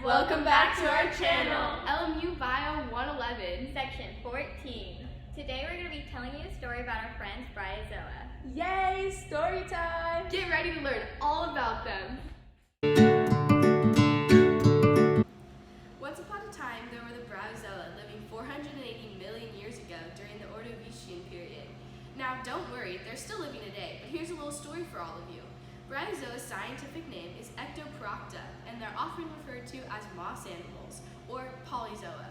Welcome back to our channel, LMU Bio 111. Section 14. Today we're going to be telling you a story about our friends Bryozoa. Yay, story time! Get ready to learn all about them. Once upon a time, there were the Bryozoa living 480 million years ago during the Ordovician period. Now, don't worry, they're still living today, but here's a little story for all of you. Bryozoa's scientific name is Ectoprocta, and they're often referred to as moss animals, or polyzoa.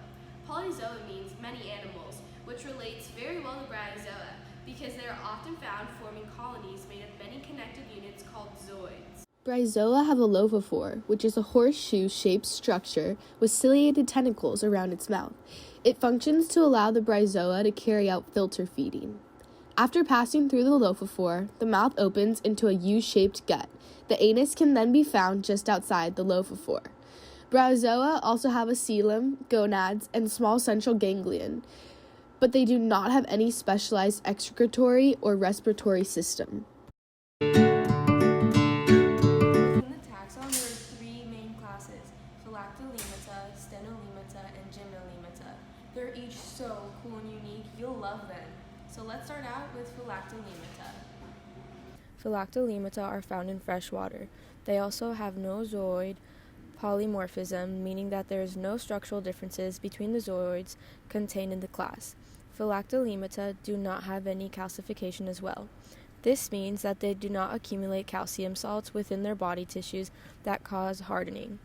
Polyzoa means many animals, which relates very well to Bryozoa, because they are often found forming colonies made of many connected units called zooids. Bryozoa have a lophophore, which is a horseshoe-shaped structure with ciliated tentacles around its mouth. It functions to allow the bryozoa to carry out filter feeding. After passing through the lophophore, the mouth opens into a U-shaped gut. The anus can then be found just outside the lophophore. Bryozoa also have a coelom, gonads, and small central ganglion, but they do not have any specialized excretory or respiratory system. Within the taxon, there are three main classes: Phylactolemata, Stenolemata, and Gymnolemata. They're each so cool and unique, you'll love them. So let's start out with Phylactolemata. Phylactolemata are found in fresh water. They also have no zooid polymorphism, meaning that there is no structural differences between the zooids contained in the class. Phylactolemata do not have any calcification as well. This means that they do not accumulate calcium salts within their body tissues that cause hardening.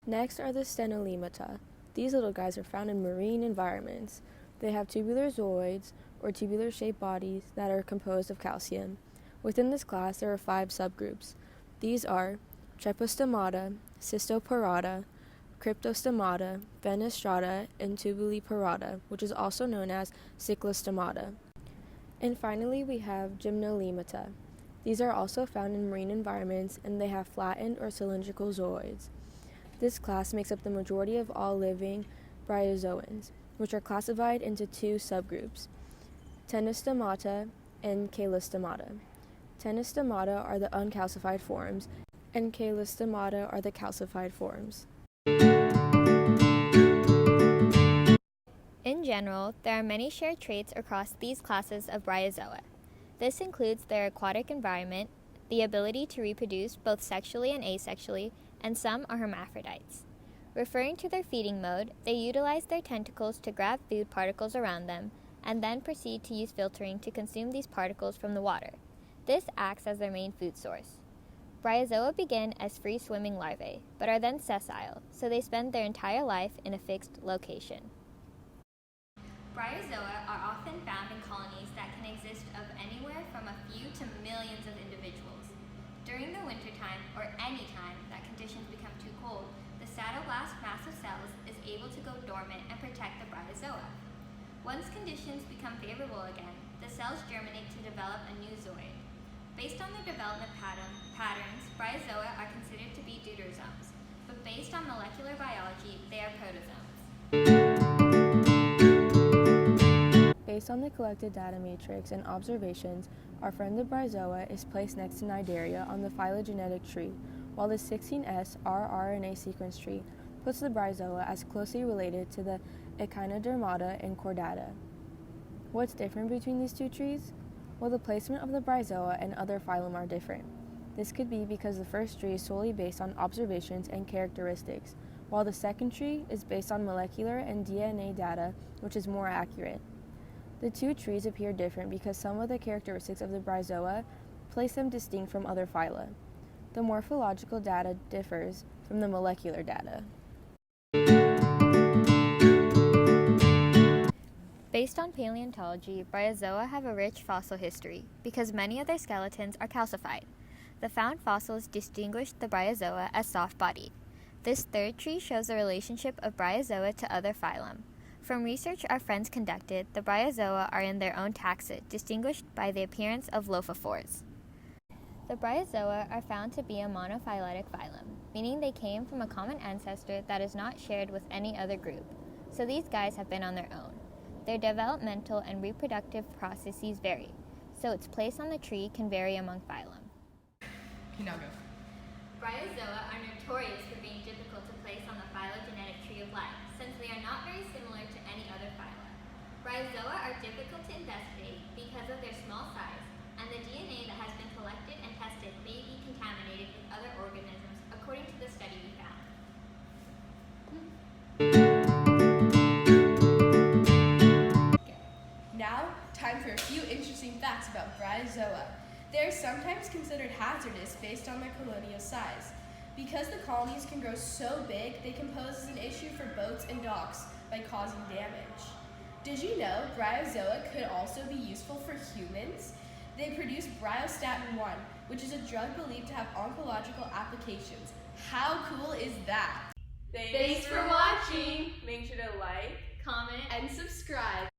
Next are the Stenolemata. These little guys are found in marine environments. They have tubular zooids, or tubular-shaped bodies, that are composed of calcium. Within this class, there are 5 subgroups. These are Trepostomata, Cystoporata, Cryptostomata, Fenestrata, and Tubuliparata, which is also known as Cyclostomata. And finally, we have Gymnolemata. These are also found in marine environments, and they have flattened or cylindrical zooids. This class makes up the majority of all living bryozoans, which are classified into 2 subgroups, Ctenostomata and Calostomata. Ctenostomata are the uncalcified forms, and Calostomata are the calcified forms. In general, there are many shared traits across these classes of Bryozoa. This includes their aquatic environment, the ability to reproduce both sexually and asexually, and some are hermaphrodites. Referring to their feeding mode, they utilize their tentacles to grab food particles around them and then proceed to use filtering to consume these particles from the water. This acts as their main food source. Bryozoa begin as free-swimming larvae, but are then sessile, so they spend their entire life in a fixed location. Bryozoa are often found in colonies that can exist of anywhere from a few to millions of individuals. During the wintertime, or any time that conditions become too cold, the saddleblast mass of cells is able to go dormant and protect the bryozoa. Once conditions become favorable again, the cells germinate to develop a new zooid. Based on their development patterns, bryozoa are considered to be deuterosomes, but based on molecular biology, they are protozoans. Based on the collected data matrix and observations, our friend the bryozoa is placed next to Cnidaria on the phylogenetic tree, while the 16S rRNA sequence tree puts the bryozoa as closely related to the Echinodermata and Chordata. What's different between these 2 trees? Well, the placement of the bryozoa and other phylum are different. This could be because the first tree is solely based on observations and characteristics, while the second tree is based on molecular and DNA data, which is more accurate. The 2 trees appear different because some of the characteristics of the bryozoa place them distinct from other phyla. The morphological data differs from the molecular data. Based on paleontology, bryozoa have a rich fossil history because many of their skeletons are calcified. The found fossils distinguish the bryozoa as soft-bodied. This third tree shows the relationship of bryozoa to other phylum. From research our friends conducted, the bryozoa are in their own taxa, distinguished by the appearance of lophophores. The bryozoa are found to be a monophyletic phylum, meaning they came from a common ancestor that is not shared with any other group. So these guys have been on their own. Their developmental and reproductive processes vary, so its place on the tree can vary among phylum. Okay, now go. Bryozoa are notorious for being difficult to place on the phylogenetic tree of life, since they are not very similar to any other phyla. Bryozoa are difficult to investigate because of their small size, and the DNA that has been collected and tested may be contaminated with other organisms, according to the study we found. Now, time for a few interesting facts about Bryozoa. They are sometimes considered hazardous based on their colonial size. Because the colonies can grow so big, they can pose as an issue for boats and docks by causing damage. Did you know Bryozoa could also be useful for humans? They produce bryostatin 1, which is a drug believed to have oncological applications. How cool is that? Thanks for watching! Make sure to like, Comment, and subscribe.